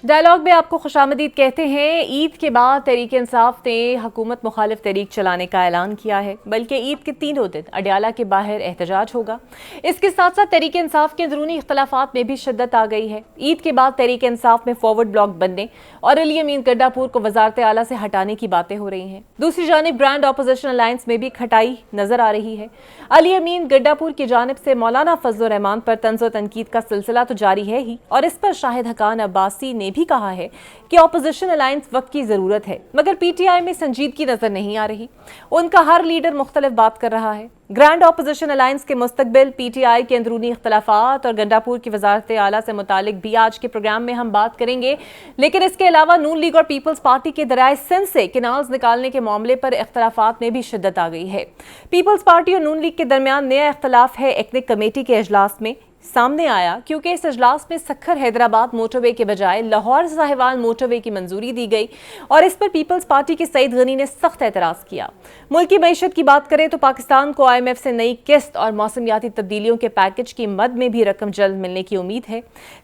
Dialogue میں آپ کو خوشامدید کہتے ہیں۔ عید کے بعد تحریک انصاف نے حکومت مخالف تحریک چلانے کا اعلان کیا ہے، بلکہ عید کے تینوں دن اڈیالہ کے باہر احتجاج ہوگا۔ اس کے ساتھ ساتھ تحریک انصاف کے اندرونی اختلافات میں بھی شدت آ گئی ہے۔ عید کے بعد تحریک انصاف میں فارورڈ بلاک بننے اور علی امین گڈا پور کو وزارت اعلیٰ سے ہٹانے کی باتیں ہو رہی ہیں۔ دوسری جانب گرینڈ اپوزیشن الائنس میں بھی کھٹائی نظر آ رہی ہے۔ علی امین گڈا پور کی جانب سے مولانا فضل الرحمان پر طنز و تنقید کا سلسلہ تو جاری ہے ہی، اور اس پر شاہد حقان عباسی نے بھی کہا ہے کہ اپوزیشن الائنس وقت کی ضرورت ہے، مگر پی ٹی آئی میں سنجیدگی نظر نہیں آ رہی۔ ان کا ہر لیڈر مختلف بات کر رہا ہے۔ گرینڈ اپوزیشن الائنس کے مستقبل، پی ٹی آئی کے اندرونی اختلافات اور گنڈا پور کی وزارت اعلیٰ سے متعلق بھی آج کے پروگرام میں ہم بات کریں گے، لیکن اس کے علاوہ نون لیگ اور پیپلز پارٹی کے دریائے سندھ سے کینالز نکالنے کے معاملے پر اختلافات میں بھی شدت آ گئی ہے۔ پیپلز پارٹی اور نون لیگ کے درمیان نیا اختلاف ہے ایکنک کمیٹی کے اجلاس میں سامنے آیا، کیونکہ اس اجلاس میں سکھر حیدرآباد موٹر وے کے بجائے لاہور ساہیوال موٹر وے کی منظوری دی گئی، اور اس پر پیپلز پارٹی کے سعید غنی نے سخت اعتراض کیا۔ ملکی معیشت کی بات کریں تو پاکستان کو آئی ایم ایف سے نئی قسط اور موسمیاتی تبدیلیوں کے پیکج کی مد میں بھی رقم جلد ملنے کی امید ہے۔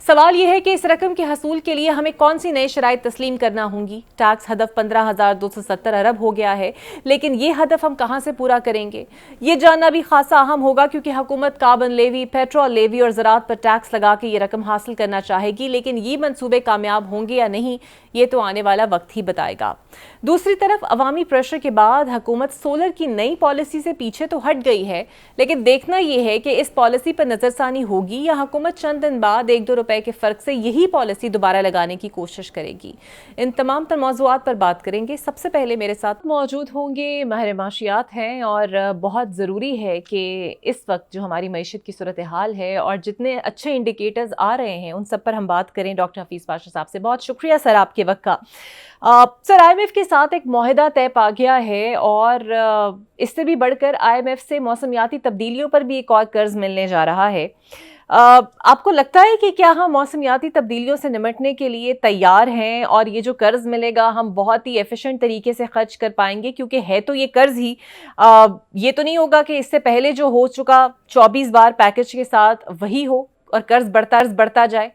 سوال یہ ہے کہ اس رقم کے حصول کے لیے ہمیں کون سی نئی شرائط تسلیم کرنا ہوں گی۔ ٹیکس ہدف 15,270 ارب ہو گیا ہے، لیکن یہ ہدف ہم کہاں سے پورا کریں گے؟ یہ جاننا بھی خاصا اہم ہوگا، کیونکہ حکومت کاربن لیوی، پیٹرول لیوی اور زراعت پر ٹیکس لگا کے یہ رقم حاصل کرنا چاہے گی، لیکن یہ منصوبے کامیاب ہوں گے یا نہیں، یہ تو آنے والا وقت ہی بتائے گا۔ دوسری طرف عوامی پریشر کے بعد حکومت سولر کی نئی پالیسی سے پیچھے تو ہٹ گئی ہے، لیکن دیکھنا یہ ہے کہ اس پالیسی پر نظر ثانی ہوگی یا حکومت چند دن بعد 1-2 روپے کے فرق سے یہی پالیسی دوبارہ لگانے کی کوشش کرے گی۔ ان تمام تر موضوعات پر بات کریں گے۔ سب سے پہلے میرے ساتھ موجود ہوں گے ماہر معاشیات ہیں، اور بہت ضروری ہے کہ اس وقت جو ہماری معیشت کی صورتحال ہے اور جتنے اچھے انڈیکیٹرز آ رہے ہیں ان سب پر ہم بات کریں ڈاکٹر حفیظ پاشا صاحب سے۔ بہت شکریہ سر آپ کے وقت کا۔ سر، آئی ایم ایف کے ساتھ ایک معاہدہ طے پا گیا ہے، اور اس سے بھی بڑھ کر آئی ایم ایف سے موسمیاتی تبدیلیوں پر بھی ایک اور قرض ملنے جا رہا ہے۔ آپ کو لگتا ہے کہ کیا ہم موسمیاتی تبدیلیوں سے نمٹنے کے لیے تیار ہیں، اور یہ جو قرض ملے گا ہم بہت ہی ایفیشنٹ طریقے سے خرچ کر پائیں گے؟ کیونکہ ہے تو یہ قرض ہی، یہ تو نہیں ہوگا کہ اس سے پہلے جو ہو چکا 24 بار پیکج کے ساتھ وہی ہو اور قرض بڑھتا جائے۔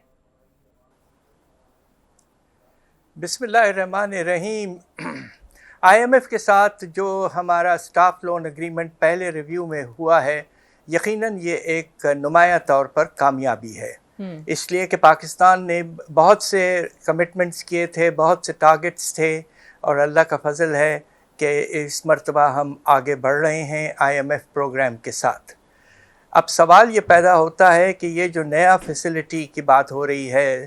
بسم اللہ الرحمن الرحیم۔ آئی ایم ایف کے ساتھ جو ہمارا اسٹاف لون اگریمنٹ پہلے ریویو میں ہوا ہے، یقیناً یہ ایک نمایاں طور پر کامیابی ہے، اس لیے کہ پاکستان نے بہت سے کمٹمنٹس کیے تھے، بہت سے ٹارگٹس تھے، اور اللہ کا فضل ہے کہ اس مرتبہ ہم آگے بڑھ رہے ہیں آئی ایم ایف پروگرام کے ساتھ۔ اب سوال یہ پیدا ہوتا ہے کہ یہ جو نیا فیسلٹی کی بات ہو رہی ہے،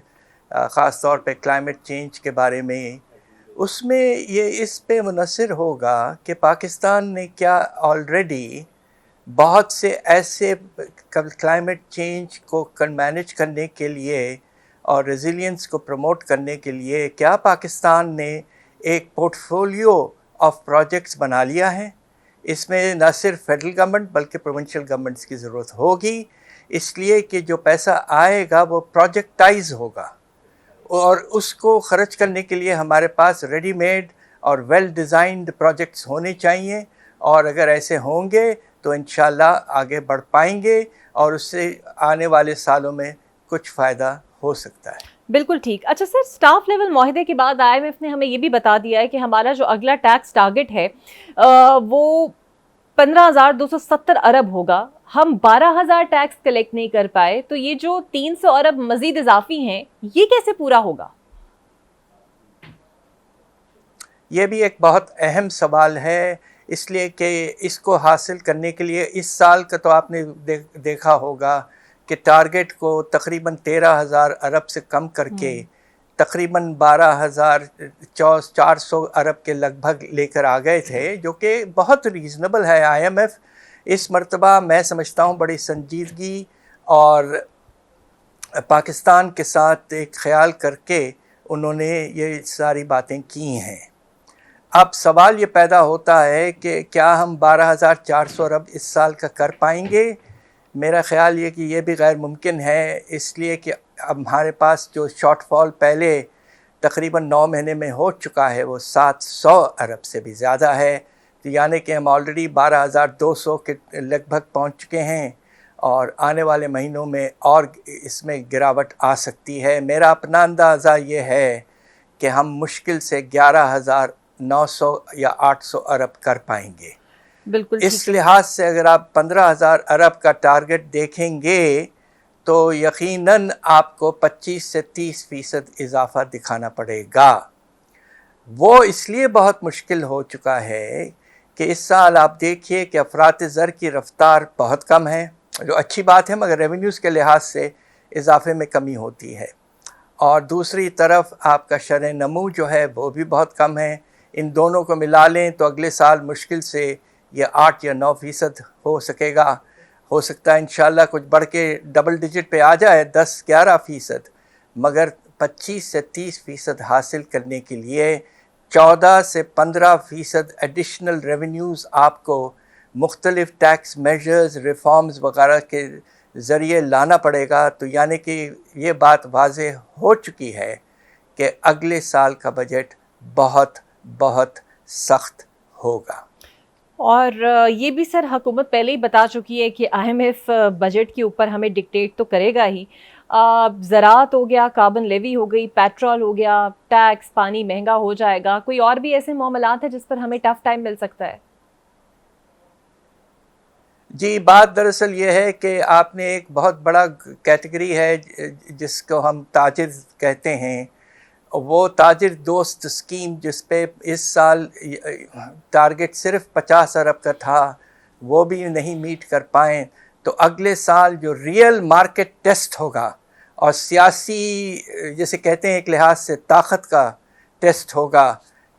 خاص طور پہ کلائمیٹ چینج کے بارے میں، اس میں یہ اس پہ منحصر ہوگا کہ پاکستان نے کیا آلریڈی بہت سے ایسے کلائمیٹ چینج کو مینیج کرنے کے لیے اور ریزیلینس کو پروموٹ کرنے کے لیے کیا پاکستان نے ایک پورٹ فولیو آف پروجیکٹس بنا لیا ہے۔ اس میں نہ صرف فیڈرل گورنمنٹ بلکہ پروونشل گورنمنٹس کی ضرورت ہوگی، اس لیے کہ جو پیسہ آئے گا وہ پروجیکٹائز ہوگا، اور اس کو خرچ کرنے کے لیے ہمارے پاس ریڈی میڈ اور ویل ڈیزائنڈ پروجیکٹس ہونے چاہیے، اور اگر ایسے ہوں گے تو انشاءاللہ آگے بڑھ پائیں گے، اور اس سے آنے والے سالوں میں کچھ فائدہ ہو سکتا ہے۔ بالکل ٹھیک۔ اچھا سر، سٹاف لیول معاہدے کے بعد آئی ایم ایف نے ہمیں یہ بھی بتا دیا ہے کہ ہمارا جو اگلا ٹیکس ٹارگٹ ہے وہ 15,270 ارب ہوگا۔ ہم 12,000 ٹیکس کلیکٹ نہیں کر پائے، تو یہ جو 300 ارب مزید اضافی ہیں یہ کیسے پورا ہوگا؟ یہ بھی ایک بہت اہم سوال ہے، اس لیے کہ اس کو حاصل کرنے کے لیے اس سال کا تو آپ نے دیکھا ہوگا کہ ٹارگٹ کو تقریباً 13,000 ارب سے کم کر کے تقریباً 12,400 ارب کے لگ بھگ لے کر آ گئے تھے، جو کہ بہت ریزنیبل ہے۔ آئی ایم ایف اس مرتبہ میں سمجھتا ہوں بڑی سنجیدگی اور پاکستان کے ساتھ ایک خیال کر کے انہوں نے یہ ساری باتیں کی ہیں۔ اب سوال یہ پیدا ہوتا ہے کہ کیا ہم 12,400 ارب اس سال کا کر پائیں گے؟ میرا خیال یہ کہ یہ بھی غیر ممکن ہے، اس لیے کہ اب ہمارے پاس جو شارٹ فال پہلے تقریباً 9 مہینے میں ہو چکا ہے وہ 700 ارب سے بھی زیادہ ہے، تو یعنی کہ ہم آلریڈی 12,200 کے لگ بھگ پہنچ چکے ہیں، اور آنے والے مہینوں میں اور اس میں گراوٹ آ سکتی ہے. میرا اپنا اندازہ یہ ہے کہ ہم مشکل سے 11,900 یا 800 ارب کر پائیں گے. بالکل اس ٹھیک ہے. لحاظ سے اگر آپ 15,000 ارب کا ٹارگٹ دیکھیں گے تو یقیناً آپ کو 25 سے 30% اضافہ دکھانا پڑے گا. وہ اس لیے بہت مشکل ہو چکا ہے کہ اس سال آپ دیکھیے کہ افراط زر کی رفتار بہت کم ہے، جو اچھی بات ہے، مگر ریونیوز کے لحاظ سے اضافے میں کمی ہوتی ہے. اور دوسری طرف آپ کا شرح نمو جو ہے وہ بھی بہت کم ہے. ان دونوں کو ملا لیں تو اگلے سال مشکل سے یہ 8 یا 9% ہو سکے گا. ہو سکتا ہے انشاءاللہ کچھ بڑھ کے ڈبل ڈیجٹ پہ آ جائے، 10-11%. مگر 25 سے 30% حاصل کرنے کے لیے 14 سے 15% ایڈیشنل ریونیوز آپ کو مختلف ٹیکس میجرز، ریفارمز وغیرہ کے ذریعے لانا پڑے گا. تو یعنی کہ یہ بات واضح ہو چکی ہے کہ اگلے سال کا بجٹ بہت بہت سخت ہوگا. اور یہ بھی سر حکومت پہلے ہی بتا چکی ہے کہ IMF بجٹ کے اوپر ہمیں ڈکٹیٹ تو کرے گا ہی. زراعت ہو گیا، کاربن لیوی ہو گئی، پیٹرول ہو گیا، ٹیکس، پانی مہنگا ہو جائے گا. کوئی اور بھی ایسے معاملات ہیں جس پر ہمیں ٹف ٹائم مل سکتا ہے؟ جی، بات دراصل یہ ہے کہ آپ نے ایک بہت بڑا کیٹیگری ہے جس کو ہم تاجر کہتے ہیں، وہ تاجر دوست اسکیم، جس پہ اس سال ٹارگٹ صرف 50 ارب کا تھا، وہ بھی نہیں میٹ کر پائیں. تو اگلے سال جو ریئل مارکیٹ ٹیسٹ ہوگا اور سیاسی جسے کہتے ہیں ایک لحاظ سے طاقت کا ٹیسٹ ہوگا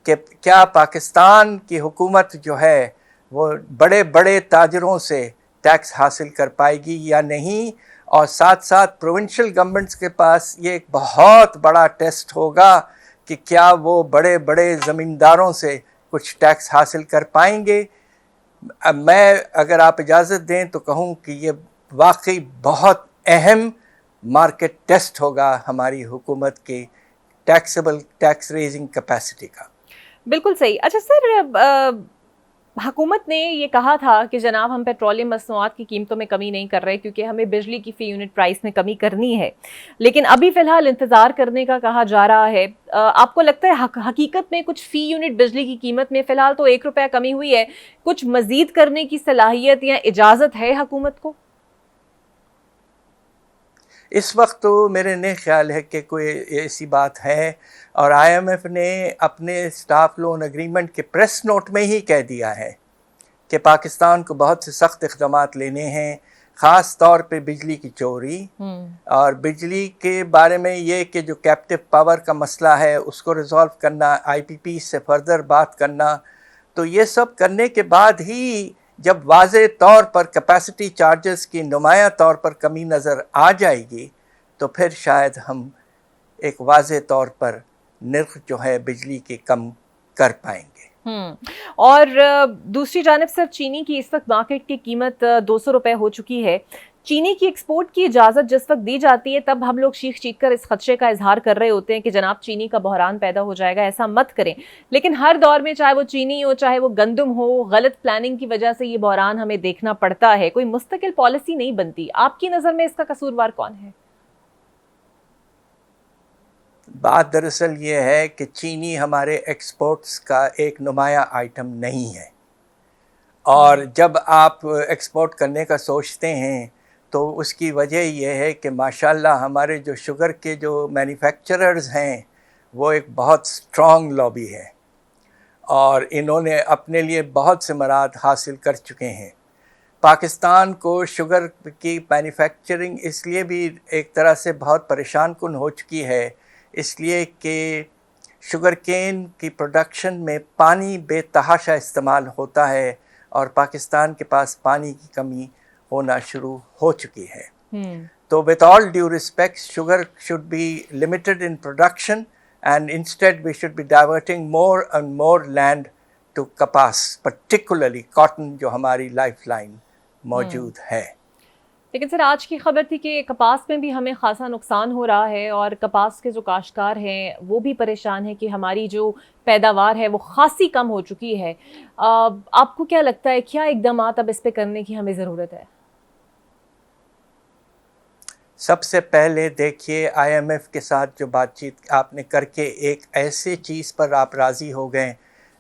کہ کیا پاکستان کی حکومت جو ہے وہ بڑے بڑے تاجروں سے ٹیکس حاصل کر پائے گی یا نہیں. اور ساتھ ساتھ پروونشل گورنمنٹس کے پاس یہ ایک بہت بڑا ٹیسٹ ہوگا کہ کیا وہ بڑے بڑے زمینداروں سے کچھ ٹیکس حاصل کر پائیں گے. اب میں اگر آپ اجازت دیں تو کہوں کہ یہ واقعی بہت اہم مارکیٹ ٹیسٹ ہوگا ہماری حکومت کی ٹیکسیبل ٹیکس ریزنگ کیپیسٹی کا. بالکل صحیح. اچھا سر، حکومت نے یہ کہا تھا کہ جناب ہم پیٹرولیم مصنوعات کی قیمتوں میں کمی نہیں کر رہے کیونکہ ہمیں بجلی کی فی یونٹ پرائس میں کمی کرنی ہے، لیکن ابھی فی الحال انتظار کرنے کا کہا جا رہا ہے. آپ کو لگتا ہے حقیقت میں کچھ فی یونٹ بجلی کی قیمت میں فی الحال تو 1 روپے کمی ہوئی ہے، کچھ مزید کرنے کی صلاحیت یا اجازت ہے حکومت کو؟ اس وقت تو میرے نہیں خیال ہے کہ کوئی ایسی بات ہے. اور IMF نے اپنے اسٹاف لون اگریمنٹ کے پریس نوٹ میں ہی کہہ دیا ہے کہ پاکستان کو بہت سے سخت اقدامات لینے ہیں، خاص طور پہ بجلی کی چوری اور بجلی کے بارے میں یہ کہ جو کیپٹیو پاور کا مسئلہ ہے اس کو ریزالو کرنا، IPP سے فردر بات کرنا. تو یہ سب کرنے کے بعد ہی جب واضح طور پر کیپیسٹی چارجز کی نمایاں طور پر کمی نظر آ جائے گی تو پھر شاید ہم ایک واضح طور پر نرخ جو ہے بجلی کے کم کر پائیں گے. اور دوسری جانب سر، چینی کی اس وقت مارکیٹ کی قیمت 200 روپے ہو چکی ہے. چینی کی ایکسپورٹ کی اجازت جس وقت دی جاتی ہے تب ہم لوگ چیخ چیخ کر اس خدشے کا اظہار کر رہے ہوتے ہیں کہ جناب چینی کا بحران پیدا ہو جائے گا، ایسا مت کریں. لیکن ہر دور میں چاہے وہ چینی ہو چاہے وہ گندم ہو، غلط پلاننگ کی وجہ سے یہ بحران ہمیں دیکھنا پڑتا ہے. کوئی مستقل پالیسی نہیں بنتی. آپ کی نظر میں اس کا قصوروار کون ہے؟ بات دراصل یہ ہے کہ چینی ہمارے ایکسپورٹس کا ایک نمایاں آئٹم نہیں ہے، اور جب آپ ایکسپورٹ کرنے کا سوچتے ہیں تو اس کی وجہ یہ ہے کہ ماشاءاللہ ہمارے جو شوگر کے جو مینوفیکچررز ہیں وہ ایک بہت اسٹرانگ لابی ہے اور انہوں نے اپنے لیے بہت سے مراد حاصل کر چکے ہیں. پاکستان کو شوگر کی مینوفیکچرنگ اس لیے بھی ایک طرح سے بہت پریشان کن ہو چکی ہے، اس لیے کہ شوگر کین کی پروڈکشن میں پانی بے تحاشا استعمال ہوتا ہے اور پاکستان کے پاس پانی کی کمی ہونا شروع ہو چکی ہے. تو with all due respect, sugar should be limited in production and instead we should be diverting more and more land to کپاس، particularly cotton جو ہماری لائف لائن موجود ہے. لیکن سر آج کی خبر تھی کہ کپاس میں بھی ہمیں خاصا نقصان ہو رہا ہے اور کپاس کے جو کاشتکار ہیں وہ بھی پریشان ہیں کہ ہماری جو پیداوار ہے وہ خاصی کم ہو چکی ہے. آپ کو کیا لگتا ہے کیا اقدامات اب اس پہ کرنے کی ہمیں ضرورت ہے؟ سب سے پہلے دیکھیے IMF کے ساتھ جو بات چیت آپ نے کر کے ایک ایسے چیز پر آپ راضی ہو گئے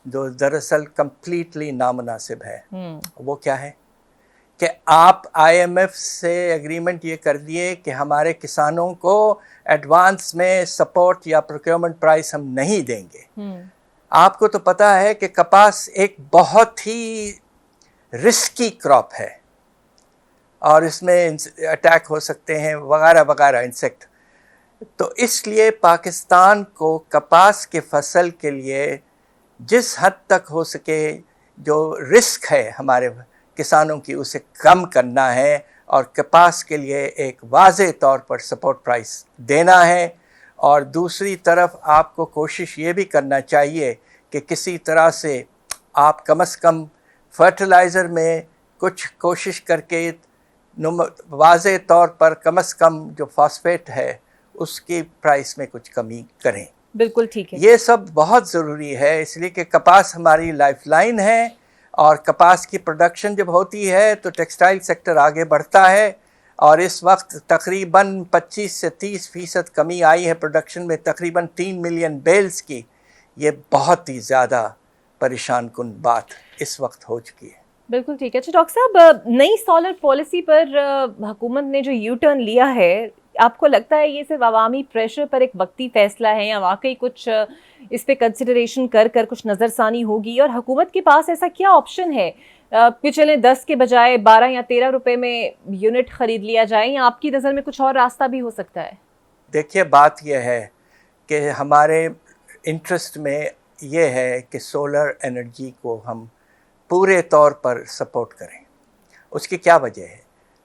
جو دراصل کمپلیٹلی نامناسب ہے. وہ کیا ہے کہ آپ IMF سے ایگریمنٹ یہ کر دیے کہ ہمارے کسانوں کو ایڈوانس میں سپورٹ یا پروکیورمنٹ پرائس ہم نہیں دیں گے. آپ کو تو پتہ ہے کہ کپاس ایک بہت ہی رسکی کراپ ہے اور اس میں اٹیک ہو سکتے ہیں وغیرہ وغیرہ انسیکٹ. تو اس لیے پاکستان کو کپاس کے فصل کے لیے جس حد تک ہو سکے جو رسک ہے ہمارے کسانوں کی اسے کم کرنا ہے اور کپاس کے لیے ایک واضح طور پر سپورٹ پرائس دینا ہے. اور دوسری طرف آپ کو کوشش یہ بھی کرنا چاہیے کہ کسی طرح سے آپ کم از کم فرٹیلائزر میں کچھ کوشش کر کے واضح طور پر کم از کم جو فاسفیٹ ہے اس کی پرائس میں کچھ کمی کریں. بالکل ٹھیک ہے. یہ سب بہت ضروری ہے اس لیے کہ کپاس ہماری لائف لائن ہے اور کپاس کی پروڈکشن جب ہوتی ہے تو ٹیکسٹائل سیکٹر آگے بڑھتا ہے. اور اس وقت تقریباً 25 سے 30% کمی آئی ہے پروڈکشن میں، تقریباً 3 ملین بیلز کی. یہ بہت ہی زیادہ پریشان کن بات اس وقت ہو چکی ہے. بالکل ٹھیک ہے. اچھا ڈاکٹر صاحب، نئی سولر پالیسی پر حکومت نے جو یو ٹرن لیا ہے، آپ کو لگتا ہے یہ صرف عوامی پریشر پر ایک وقتی فیصلہ ہے یا واقعی کچھ اس پہ کنسیڈریشن کر کچھ نظر ثانی ہوگی؟ اور حکومت کے پاس ایسا کیا آپشن ہے کہ چلیں 10 کے بجائے 12 یا 13 روپے میں یونٹ خرید لیا جائے، یا آپ کی نظر میں کچھ اور راستہ بھی ہو سکتا ہے؟ دیکھیے بات یہ ہے کہ ہمارے انٹرسٹ میں یہ ہے کہ سولر انرجی کو ہم پورے طور پر سپورٹ کریں. اس کی کیا وجہ ہے؟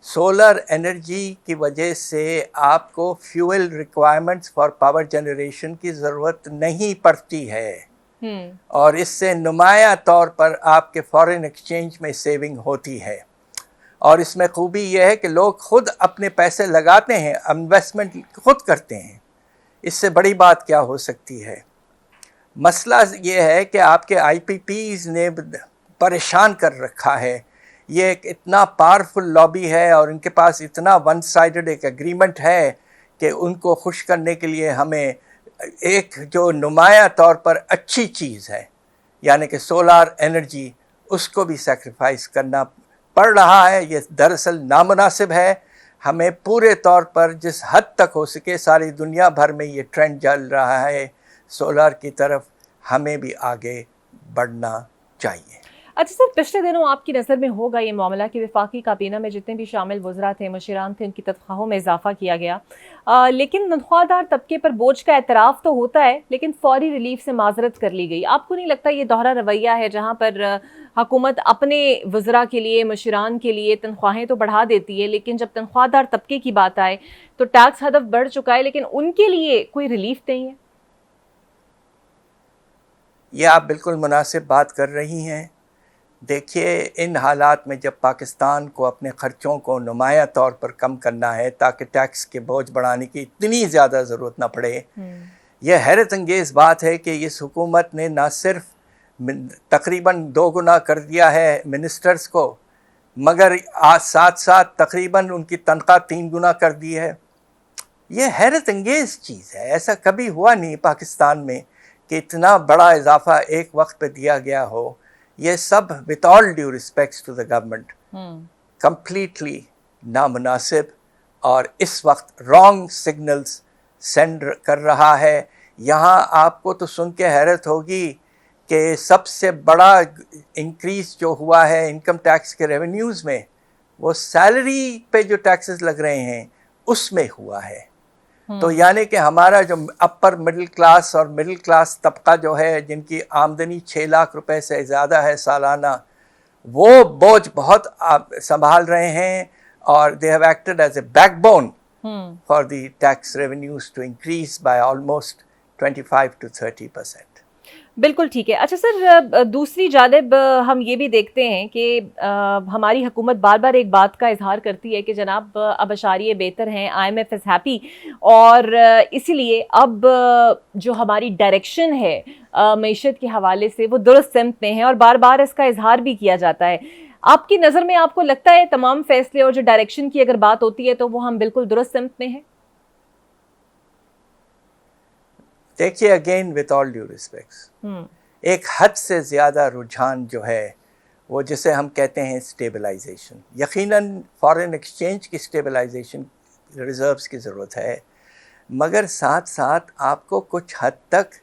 سولر انرجی کی وجہ سے آپ کو fuel requirements for power generation کی ضرورت نہیں پڑتی ہے اور اس سے نمایاں طور پر آپ کے فارن ایکسچینج میں سیونگ ہوتی ہے. اور اس میں خوبی یہ ہے کہ لوگ خود اپنے پیسے لگاتے ہیں، انویسٹمنٹ خود کرتے ہیں. اس سے بڑی بات کیا ہو سکتی ہے؟ مسئلہ یہ ہے کہ آپ کے IPPs نے پریشان کر رکھا ہے. یہ ایک اتنا پاورفل لابی ہے اور ان کے پاس اتنا ون سائیڈڈ ایک ایگریمنٹ ہے کہ ان کو خوش کرنے کے لیے ہمیں ایک جو نمایاں طور پر اچھی چیز ہے یعنی کہ سولار انرجی، اس کو بھی سیکریفائس کرنا پڑ رہا ہے. یہ دراصل نامناسب ہے. ہمیں پورے طور پر جس حد تک ہو سکے، ساری دنیا بھر میں یہ ٹرینڈ چل رہا ہے سولار کی طرف، ہمیں بھی آگے بڑھنا چاہیے. اچھا سر، پچھلے دنوں آپ کی نظر میں ہوگا یہ معاملہ کہ وفاقی کابینہ میں جتنے بھی شامل وزراء تھے، مشیران تھے، ان کی تنخواہوں میں اضافہ کیا گیا، لیکن تنخواہ دار طبقے پر بوجھ کا اعتراف تو ہوتا ہے لیکن فوری ریلیف سے معذرت کر لی گئی. آپ کو نہیں لگتا یہ دوہرا رویہ ہے جہاں پر حکومت اپنے وزراء کے لیے، مشیران کے لیے تنخواہیں تو بڑھا دیتی ہے، لیکن جب تنخواہ دار طبقے کی بات آئے تو ٹیکس ہدف بڑھ چکا ہے لیکن ان کے لیے کوئی ریلیف نہیں ہے؟ یہ آپ بالکل مناسب بات کر رہی ہیں. دیکھیے ان حالات میں جب پاکستان کو اپنے خرچوں کو نمایاں طور پر کم کرنا ہے تاکہ ٹیکس کے بوجھ بڑھانے کی اتنی زیادہ ضرورت نہ پڑے، یہ حیرت انگیز بات ہے کہ اس حکومت نے نہ صرف تقریباً 2 گنا کر دیا ہے منسٹرز کو، مگر ساتھ ساتھ تقریباً ان کی تنخواہ 3 گنا کر دی ہے. یہ حیرت انگیز چیز ہے. ایسا کبھی ہوا نہیں پاکستان میں کہ اتنا بڑا اضافہ ایک وقت پہ دیا گیا ہو. یہ سب with all due respects to the government completely نامناسب اور اس وقت wrong signals send کر رہا ہے. یہاں آپ کو تو سن کے حیرت ہوگی کہ سب سے بڑا انکریز جو ہوا ہے انکم ٹیکس کے ریونیوز میں، وہ سیلری پہ جو ٹیکسز لگ رہے ہیں اس میں ہوا ہے. تو یعنی کہ ہمارا جو اپر مڈل کلاس اور مڈل کلاس طبقہ جو ہے، جن کی آمدنی 6 لاکھ روپے سے زیادہ ہے سالانہ، وہ بوجھ بہت سنبھال رہے ہیں اور they have acted as a backbone for the tax revenues to increase by almost 25 to 30%. بالکل ٹھیک ہے. اچھا سر، دوسری جانب ہم یہ بھی دیکھتے ہیں کہ ہماری حکومت بار بار ایک بات کا اظہار کرتی ہے کہ جناب اب اشاریے بہتر ہیں، IMF is happy، اور اسی لیے اب جو ہماری ڈائریکشن ہے معیشت کے حوالے سے وہ درست سمت میں ہے، اور بار بار اس کا اظہار بھی کیا جاتا ہے. آپ کی نظر میں آپ کو لگتا ہے تمام فیصلے اور جو ڈائریکشن کی اگر بات ہوتی ہے تو وہ ہم بالکل درست سمت میں ہیں؟ دیکھیے again with all due respects, ایک حد سے زیادہ رجحان جو ہے وہ جسے ہم کہتے ہیں اسٹیبلائزیشن، یقیناً فارن ایکسچینج کی اسٹیبلائزیشن، ریزروز کی ضرورت ہے، مگر ساتھ ساتھ آپ کو کچھ حد تک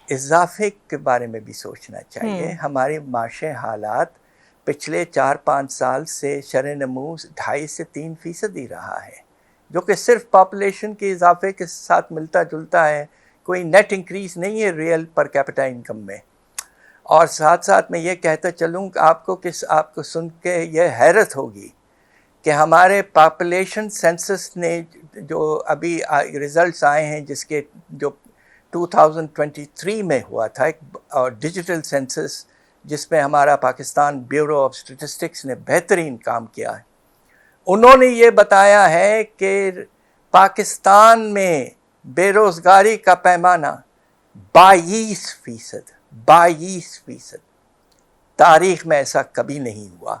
اضافے کے بارے میں بھی سوچنا چاہیے۔ ہمارے معاشی حالات پچھلے 4-5 سال سے شرح نمو 2.5 سے 3% ہی رہا ہے، جو کہ صرف پاپولیشن کے اضافے کے ساتھ ملتا جلتا ہے، کوئی نیٹ انکریز نہیں ہے ریئل پر کیپٹا انکم میں۔ اور ساتھ ساتھ میں یہ کہتا چلوں کہ آپ کو سن کے یہ حیرت ہوگی کہ ہمارے پاپولیشن سینسس نے جو ابھی ریزلٹس آئے ہیں، جس کے جو 2023 میں ہوا تھا، اور ڈیجیٹل سینسس جس میں ہمارا پاکستان بیورو آف اسٹیٹسٹکس نے بہترین کام کیا ہے، انہوں نے یہ بتایا ہے کہ پاکستان میں بے روزگاری کا پیمانہ 22%، 22%، تاریخ میں ایسا کبھی نہیں ہوا۔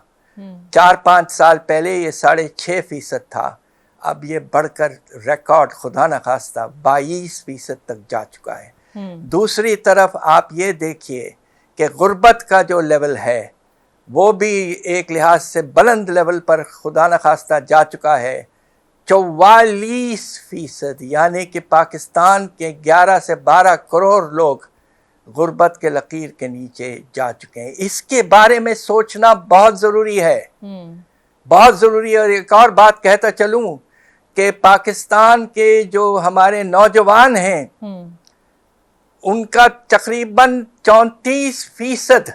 4-5 سال پہلے یہ 6.5% تھا، اب یہ بڑھ کر ریکارڈ خدا نخواستہ 22% تک جا چکا ہے۔ دوسری طرف آپ یہ دیکھیے کہ غربت کا جو لیول ہے وہ بھی ایک لحاظ سے بلند لیول پر خدا نخواستہ جا چکا ہے، 44%، یعنی کہ پاکستان کے 11 سے 12 کروڑ لوگ غربت کے لکیر کے نیچے جا چکے ہیں۔ اس کے بارے میں سوچنا بہت ضروری ہے، بہت ضروری ہے۔ اور ایک اور بات کہتا چلوں کہ پاکستان کے جو ہمارے نوجوان ہیں ان کا تقریباً 34%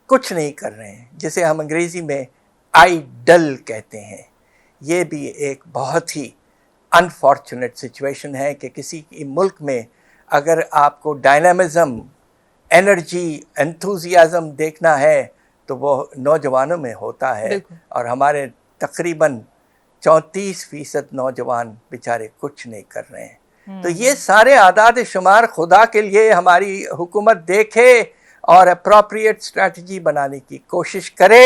کچھ نہیں کر رہے ہیں، جسے ہم انگریزی میں آئیڈل کہتے ہیں۔ یہ بھی ایک بہت ہی انفارچونیٹ سچویشن ہے کہ کسی کی ملک میں اگر آپ کو ڈائنامزم، انرجی، انتھوزیازم دیکھنا ہے تو وہ نوجوانوں میں ہوتا ہے، اور ہمارے تقریباً 34% نوجوان بیچارے کچھ نہیں کر رہے ہیں۔ تو یہ سارے اعداد شمار خدا کے لیے ہماری حکومت دیکھے اور اپروپریٹ اسٹریٹجی بنانے کی کوشش کرے،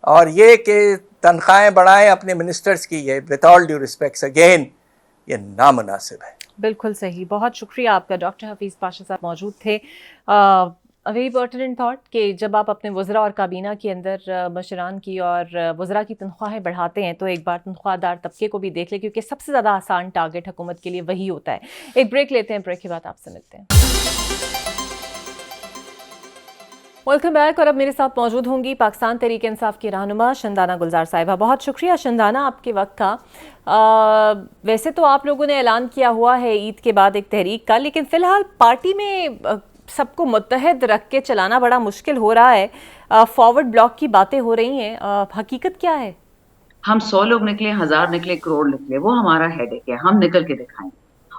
اور یہ کہ تنخواہیں بڑھائیں اپنے منسٹرز کی، یہ with all due respects again یہ نامناسب ہے۔ بالکل صحیح، بہت شکریہ آپ کا۔ ڈاکٹر حفیظ پاشا صاحب موجود تھے۔ ویری پرٹیننٹ تھاٹ کہ جب آپ اپنے وزراء اور کابینہ کے اندر مشران کی اور وزراء کی تنخواہیں بڑھاتے ہیں تو ایک بار تنخواہ دار طبقے کو بھی دیکھ لیں، کیونکہ سب سے زیادہ آسان ٹارگٹ حکومت کے لیے وہی ہوتا ہے۔ ایک بریک لیتے ہیں، بریک کے بعد آپ سے ملتے ہیں۔ ویلکم بیک، اور اب میرے ساتھ موجود ہوں گی پاکستان تحریک انصاف کی رہنما شندانہ گلزار صاحبہ۔ بہت شکریہ شندانہ آپ کے وقت کا۔ ویسے تو آپ لوگوں نے اعلان کیا ہوا ہے عید کے بعد ایک تحریک کا، لیکن فی الحال پارٹی میں سب کو متحد رکھ کے چلانا بڑا مشکل ہو رہا ہے، فارورڈ بلاک کی باتیں ہو رہی ہیں، حقیقت کیا ہے؟ ہم 100 لوگ نکلے، 1000 نکلے، کروڑ نکلے، وہ ہمارا ہیڈ ایک ہے، ہم نکل کے دکھائیں۔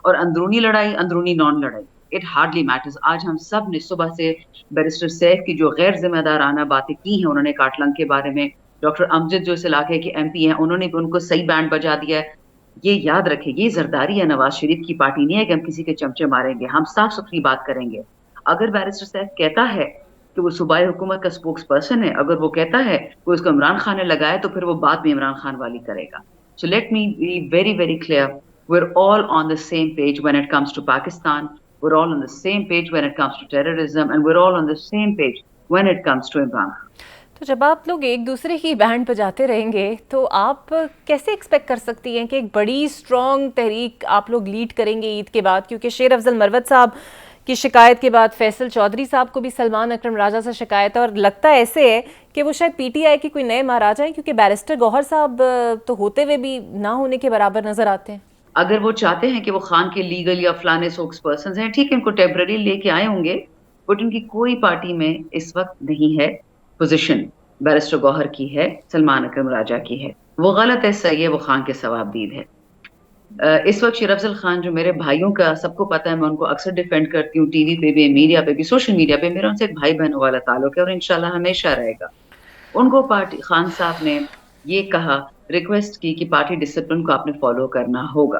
اور اندرونی لڑائی، اندرونی نان لڑائی، اٹ ہارڈلی میٹرز۔ آج ہم سب نے صبح سے بیرسٹر سیف کی جو غیر ذمہ دارانہ باتیں کی ہیں، انہوں نے کاٹلنگ کے بارے میں، ڈاکٹر امجد جو اس علاقے کے ایم پی ہیں انہوں نے بھی ان کو صحیح بینڈ بجا دیا ہے۔ یہ یاد رکھیں، یہ زرداری یا نواز شریف کی پارٹی نہیں ہے کہ ہم کسی کے چمچے ماریں گے، ہم صاف ستھری بات کریں گے۔ اگر بیرسٹر سیف کہتا ہے کہ وہ صوبائی حکومت کا سپوکس پرسن ہے، اگر وہ کہتا ہے وہ اس کو عمران خان نے لگایا، تو پھر وہ بات بھی عمران خان والی کرے گا۔ So let me be very, very clear. We're all on the same page when it comes to Pakistan. We're all on the same page when it comes to terrorism. And we're all on the same page when it comes to Imran Khan. تو جب آپ لوگ ایک دوسرے کی band بجاتے رہیں گے تو آپ کیسے ایکسپیکٹ کر سکتی ہیں کہ ایک بڑی اسٹرانگ تحریک آپ لوگ لیڈ کریں گے عید کے بعد؟ کیونکہ شیر افضل مروت صاحب کی شکایت کے بعد فیصل چودھری صاحب کو بھی سلمان اکرم راجہ سے شکایت ہے، اور لگتا ایسے ہے کہ وہ شاید پی ٹی آئی کے کوئی نئے مہاراجا ہیں، کیونکہ بیرسٹر گوہر صاحب تو ہوتے ہوئے بھی نہ ہونے کے برابر نظر آتے ہیں۔ اگر وہ چاہتے ہیں کہ وہ خان کے لیگل یا فلانے سپوکس پرسنز ہیں، ٹھیک ہے، ان کو ٹیمپرری لے کے آئے ہوں گے، بٹ ان کی کوئی پارٹی میں اس وقت نہیں ہے پوزیشن۔ بیرسٹر گوہر کی ہے، سلمان اکرم راجہ کی ہے، وہ غلط ہے، صحیح ہے، وہ خان کے ثوابدید ہے۔ اس وقت شیر افضل خان جو میرے بھائیوں کا سب کو پتہ ہے، میں ان کو اکثر ڈیفینڈ کرتی ہوں، ٹی وی پہ بھی، میڈیا پہ بھی، سوشل میڈیا پہ، میرا ان سے ایک بھائی بہنوں والا تعلق ہے اور انشاءاللہ ہمیشہ رہے گا۔ ان کو پارٹی خان صاحب نے یہ کہا، ریکویسٹ کی کہ پارٹی ڈسپلن کو آپ نے فالو کرنا ہوگا۔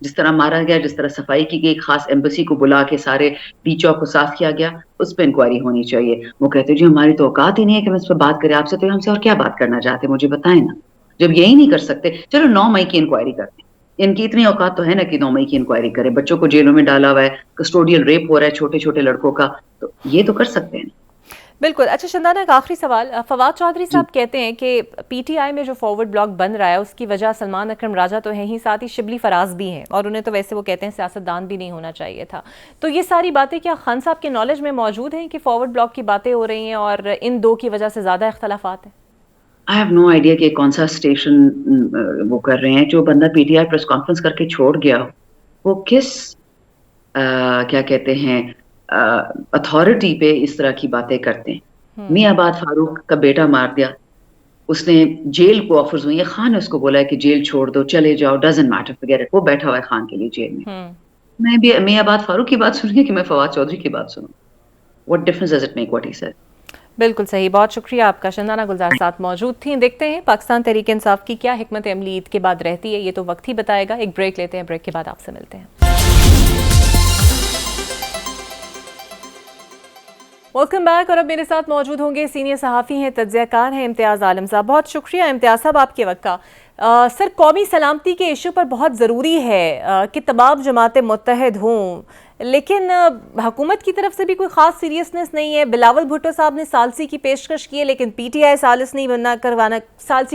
جس طرح مارا گیا, جس طرح صفائی کی گئی, خاص ایمبیسی کو بلا کے سارے ٹی چوک کو صاف کیا گیا, اس پہ انکوائری ہونی چاہیے. وہ کہتے جی ہماری تو اوقات ہی نہیں ہے کہ ہم اس پہ بات کریں آپ سے, تو ہم سے اور کیا بات کرنا چاہتے ہیں, مجھے بتائیں نا. جب یہی نہیں کر سکتے, چلو 9 مئی کی انکوائری کرتے ہیں, ان کی اتنی اوقات تو ہے نا کہ 9 مئی کی انکوائری کرے. بچوں کو جیلوں میں ڈالا ہوا ہے, کسٹوڈیل ریپ ہو رہا ہے چھوٹے چھوٹے لڑکوں کا, تو یہ تو کر سکتے ہیں. بالکل. اچھا شندانہ, ایک آخری سوال. فواد چودھری جی صاحب کہتے ہیں کہ پی ٹی آئی میں جو فارورڈ بلاک بن رہا ہے اس کی وجہ سلمان اکرم راجہ تو ہیں ہی, ساتھ ہی شبلی فراز بھی ہیں, اور انہیں تو ویسے وہ کہتے ہیں سیاستدان بھی نہیں ہونا چاہیے تھا. تو یہ ساری باتیں کیا خان صاحب کے نالج میں موجود ہیں کہ فارورڈ بلاک کی باتیں ہو رہی ہیں اور ان دو کی وجہ سے زیادہ اختلافات ہیں؟ آئی ہیو نو آئیڈیا کہ کون سا اسٹیشن وہ کر رہے ہیں. جو بندہ P T I press conference کر کے چھوڑ گیا وہ کس کیا کہتے ہیں اتھارٹی پہ اس طرح کی باتیں کرتے ہیں. میاں آباد فاروق کا بیٹا مار دیا, اس نے جیل کو آفرز ہوئی ہیں, خان نے اس کو بولا ہے کہ جیل چھوڑ دو, چلے جاؤ, ڈزنٹ میٹر وغیرہ, وہ بیٹھا ہوا ہے خان کے لیے جیل میں. میں بھی میاں آباد فاروق کی بات سن رہی ہوں کہ میں فواد چودھری کی بات سنوں. What difference does it make what he said. بالکل صحیح, بہت شکریہ آپ کا. شندانہ گلزار ساتھ موجود تھیں. دیکھتے ہیں پاکستان تحریک انصاف کی کیا حکمت عملی عید کے بعد رہتی ہے, یہ تو وقت ہی بتائے گا. ایک بریک لیتے ہیں, بریک کے بعد آپ سے ملتے ہیں. Welcome back. اور اب میرے ساتھ موجود ہوں گے سینئر صحافی ہیں, تجزیہ کار ہیں امتیاز عالم صاحب. بہت شکریہ امتیاز صاحب آپ کے وقت کا. سر, قومی سلامتی کے ایشو پر بہت ضروری ہے کہ تمام جماعتیں متحد ہوں, لیکن حکومت کی طرف سے بھی کوئی خاص سیریسنس نہیں ہے. بلاول بھٹو صاحب نے ثالثی کی پیشکش کی ہے, لیکن پی ٹی آئی ثالثی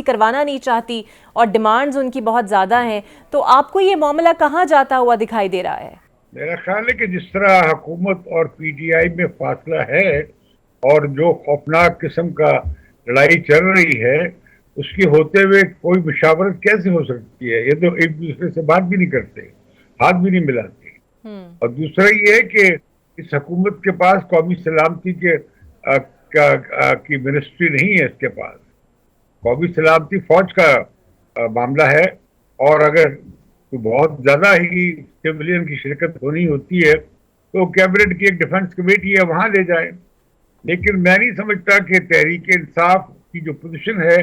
کروانا نہیں چاہتی, اور ڈیمانڈز ان کی بہت زیادہ ہیں. تو آپ کو یہ معاملہ کہاں جاتا ہوا دکھائی دے رہا ہے؟ میرا خیال ہے کہ جس طرح حکومت اور پی ٹی آئی میں فاصلہ ہے اور جو خوفناک قسم کا لڑائی چل رہی ہے, اس کی ہوتے ہوئے کوئی مشاورت کیسے ہو سکتی ہے؟ یہ تو ایک دوسرے سے بات بھی نہیں کرتے, ہاتھ بھی نہیں ملاتے. اور دوسرا یہ ہے کہ اس حکومت کے پاس قومی سلامتی کی منسٹری نہیں ہے. اس کے پاس قومی سلامتی فوج کا معاملہ ہے, اور اگر بہت زیادہ ہی سویلین کی شرکت ہونی ہوتی ہے تو کیبنٹ کی ایک ڈیفنس کمیٹی ہے, وہاں لے جائیں. لیکن میں نہیں سمجھتا کہ تحریک انصاف کی جو پوزیشن ہے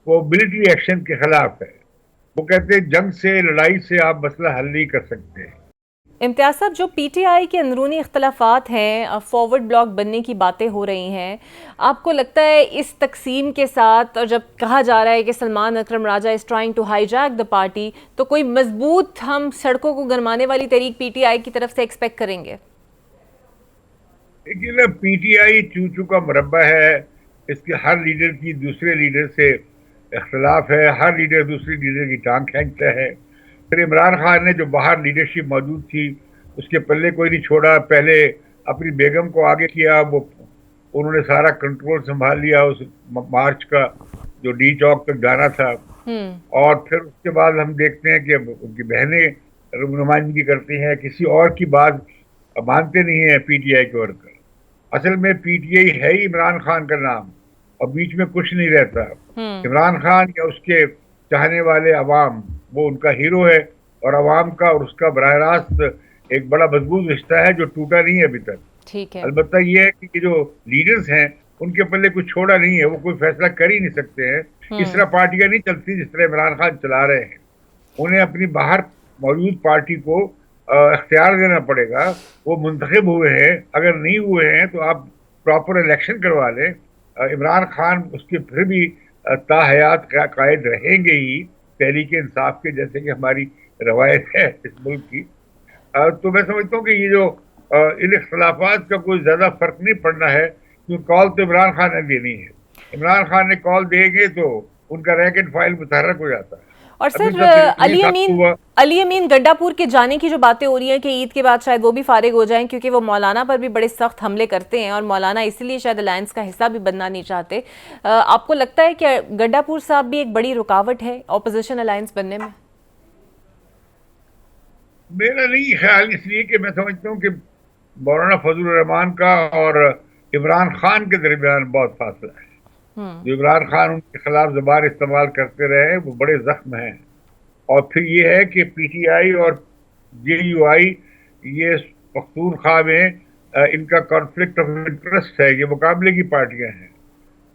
وہ ملٹری ایکشن کے خلاف ہے. وہ کہتے ہیں جنگ سے, لڑائی سے آپ مسئلہ حل نہیں کر سکتے. امتیاز صاحب, جو پی ٹی آئی کے اندرونی اختلافات ہیں, فارورڈ بلاک بننے کی باتیں ہو رہی ہیں, آپ کو لگتا ہے اس تقسیم کے ساتھ, اور جب کہا جا رہا ہے کہ Salman Akram Raja is trying to hijack the party, تو کوئی مضبوط ہم سڑکوں کو گرمانے والی تحریک پی ٹی آئی کی طرف سے ایکسپیکٹ کریں گے؟ لیکن پی ٹی آئی چوچو کا مربع ہے. اس کے ہر لیڈر کی دوسرے لیڈر سے اختلاف ہے, ہر لیڈر دوسرے لیڈر کی ٹانگ کھینچتا ہے. پھر عمران خان نے جو باہر لیڈرشپ موجود تھی اس کے پلے کوئی نہیں چھوڑا. پہلے اپنی بیگم کو آگے کیا, وہ انہوں نے سارا کنٹرول سنبھال لیا اس مارچ کا جو ڈی چوک تک جانا تھا. اور پھر اس کے بعد ہم دیکھتے ہیں کہ ان کی بہنیں نمائندگی کرتی ہیں, کسی اور کی بات مانتے نہیں ہیں پی ٹی آئی کے ورکر. اصل میں پی ٹی آئی ہے ہی عمران خان کا نام, اور بیچ میں کچھ نہیں رہتا. عمران خان یا اس کے چاہنے والے عوام, وہ ان کا ہیرو ہے, اور عوام کا اور اس کا براہ راست ایک بڑا مضبوط رشتہ ہے جو ٹوٹا نہیں ہے ابھی تک. ٹھیک ہے. البتہ یہ ہے کہ جو لیڈرز ہیں ان کے پلے کچھ چھوڑا نہیں ہے, وہ کوئی فیصلہ کر ہی نہیں سکتے ہیں. اس طرح پارٹیاں نہیں چلتی جس طرح عمران خان چلا رہے ہیں. انہیں اپنی باہر موجود پارٹی کو اختیار دینا پڑے گا. وہ منتخب ہوئے ہیں, اگر نہیں ہوئے ہیں تو آپ پراپر الیکشن کروا لیں. عمران خان اس کے پھر بھی تا حیات قائد رہیں گے ہی تحریک انصاف کے, جیسے کہ ہماری روایت ہے اس ملک کی. تو میں سمجھتا ہوں کہ یہ جو ان اختلافات کا کوئی زیادہ فرق نہیں پڑنا ہے, کیونکہ کال تو عمران خان نے دینی ہے. عمران خان نے کال دیں گے تو ان کا ریک اینڈ فائل متحرک ہو جاتا ہے. اور سر, علی امین گڈا پور کے جانے کی جو باتیں ہو رہی ہیں کہ عید کے بعد شاید وہ بھی فارغ ہو جائیں, کیونکہ وہ مولانا پر بھی بڑے سخت حملے کرتے ہیں, اور مولانا اسی لیے شاید الائنس کا حصہ بھی بننا نہیں چاہتے. آپ کو لگتا ہے کہ گڈا پور صاحب بھی ایک بڑی رکاوٹ ہے اپوزیشن الائنس بننے میں؟ میرا نہیں خیال, اس لیے کہ میں سمجھتا ہوں کہ مولانا فضل الرحمان کا اور عمران خان کے درمیان بہت فاصلہ ہے. جو عمران خان ان کے خلاف زبان استعمال کرتے رہے وہ بڑے زخم ہیں. اور پھر یہ ہے کہ پی ٹی آئی اور جے یو آئی یہ پختونخوا میں ان کا کانفلکٹ آف انٹرسٹ ہے, یہ مقابلے کی پارٹیاں ہیں.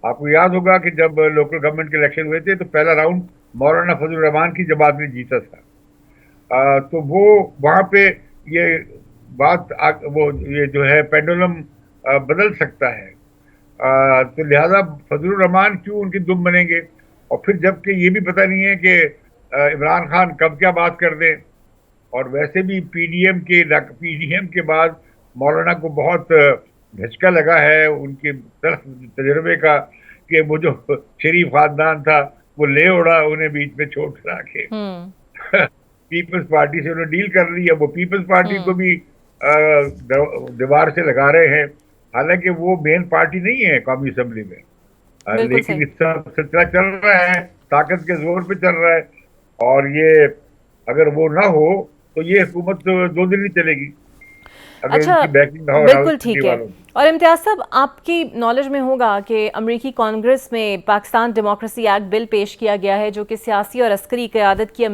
آپ کو یاد ہوگا کہ جب لوکل گورنمنٹ کے الیکشن ہوئے تھے تو پہلا راؤنڈ مولانا فضل الرحمان کی جماعت نے جیتا تھا. تو وہ وہاں پہ یہ بات وہ یہ جو ہے پینڈولم بدل سکتا ہے. تو لہذا فضل الرحمان کیوں ان کی دم بنیں گے؟ اور پھر جب کہ یہ بھی پتہ نہیں ہے کہ عمران خان کب کیا بات کر دیں. اور ویسے بھی پی ڈی ایم کے بعد مولانا کو بہت دھچکا لگا ہے ان کے تجربے کا کہ وہ جو شریف خاندان تھا وہ لے اڑا انہیں بیچ میں چھوڑ کرا کے پیپلز پارٹی سے انہوں نے ڈیل کر لی ہے. وہ پیپلز پارٹی کو بھی دیوار سے لگا رہے ہیں، حالانکہ وہ مین پارٹی نہیں ہے قومی اسمبلی میں، لیکن اس طرح سلسلہ چل رہا ہے، طاقت کے زور پہ چل رہا ہے. اور یہ اگر وہ نہ ہو تو یہ حکومت 2 دن نہیں چلے گی. اچھا بالکل ٹھیک ہے. اور امتیاز صاحب آپ کی نالج میں ہوگا کہ امریکی کانگریس میں پاکستان ڈیموکریسی ایکٹ بل پیش کیا گیا ہے جو کہ سیاسی اور عسکری قیادت کی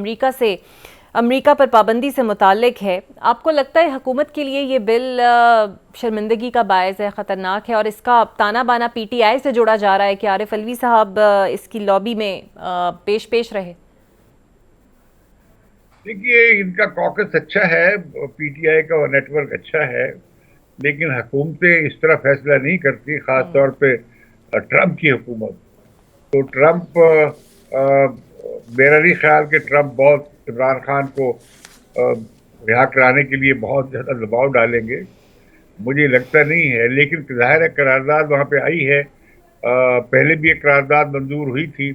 امریکہ پر پابندی سے متعلق ہے. آپ کو لگتا ہے حکومت کے لیے یہ بل شرمندگی کا باعث ہے، خطرناک ہے، اور اس کا تانا بانا پی ٹی آئی سے جوڑا جا رہا ہے کہ عارف علوی صاحب اس کی لابی میں پیش رہے؟ دیکھیے ان کا کوکس اچھا ہے، پی ٹی آئی کا نیٹ ورک اچھا ہے، لیکن حکومتیں اس طرح فیصلہ نہیں کرتی، خاص طور پہ ٹرمپ کی حکومت. تو ٹرمپ میرا نہیں خیال کہ ٹرمپ بہت عمران خان کو رہا کرانے کے لیے بہت زیادہ دباؤ ڈالیں گے، مجھے لگتا نہیں ہے. لیکن ظاہر ہے قرارداد وہاں پہ آئی ہے، پہلے بھی ایک قرارداد منظور ہوئی تھی.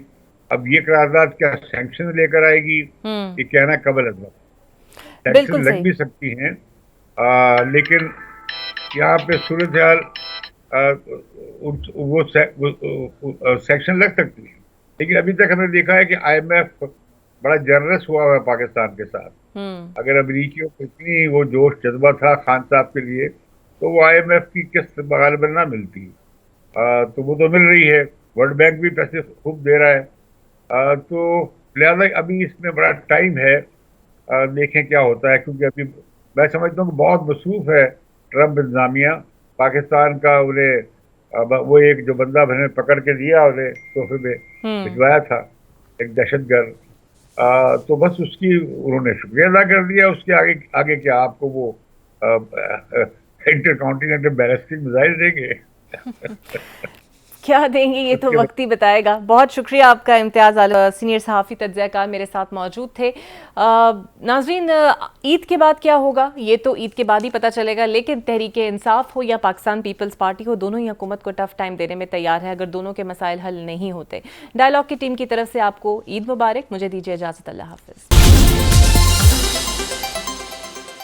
اب یہ قرارداد کیا سینکشن لے کر آئے گی یہ کہنا قبل از وقت. سینکشن لگ بھی سکتی ہیں، لیکن یہاں پہ صورتحال وہ سینکشن لگ سکتی ہے. لیکن ابھی تک ہم نے دیکھا ہے کہ آئی ایم ایف بڑا جنرس ہوا ہے پاکستان کے ساتھ. اگر امریکیوں کو اتنی وہ جوش جذبہ تھا خان صاحب کے لیے تو وہ آئی ایم ایف کی قسط غالباً نہ ملتی، تو وہ تو مل رہی ہے. ورلڈ بینک بھی پیسے خوب دے رہا ہے. تو لہٰذا ابھی اس میں بڑا ٹائم ہے، دیکھیں کیا ہوتا ہے. کیونکہ ابھی میں سمجھتا ہوں کہ بہت مصروف ہے ٹرمپ انتظامیہ پاکستان کا. انہیں وہ ایک جو بندہ میں نے پکڑ کے دیا انہیں تحفے میں بھجوایا تھا، ایک دہشت گرد، تو بس اس کی انہوں نے شکریہ ادا کر دیا. اس کے آگے کیا آپ کو وہ انٹر کانٹیننٹل بیلسٹک میزائل دیں گے؟ کیا دیں گے یہ تو وقت ہی بتائے گا. بہت شکریہ آپ کا امتیاز سینئر صحافی تجزیہ کار میرے ساتھ موجود تھے. ناظرین عید کے بعد کیا ہوگا یہ تو عید کے بعد ہی پتہ چلے گا، لیکن تحریک انصاف ہو یا پاکستان پیپلز پارٹی ہو دونوں ہی حکومت کو ٹف ٹائم دینے میں تیار ہے اگر دونوں کے مسائل حل نہیں ہوتے. ڈائیلاگ کی ٹیم کی طرف سے آپ کو عید مبارک. مجھے دیجیے اجازت. اللہ حافظ.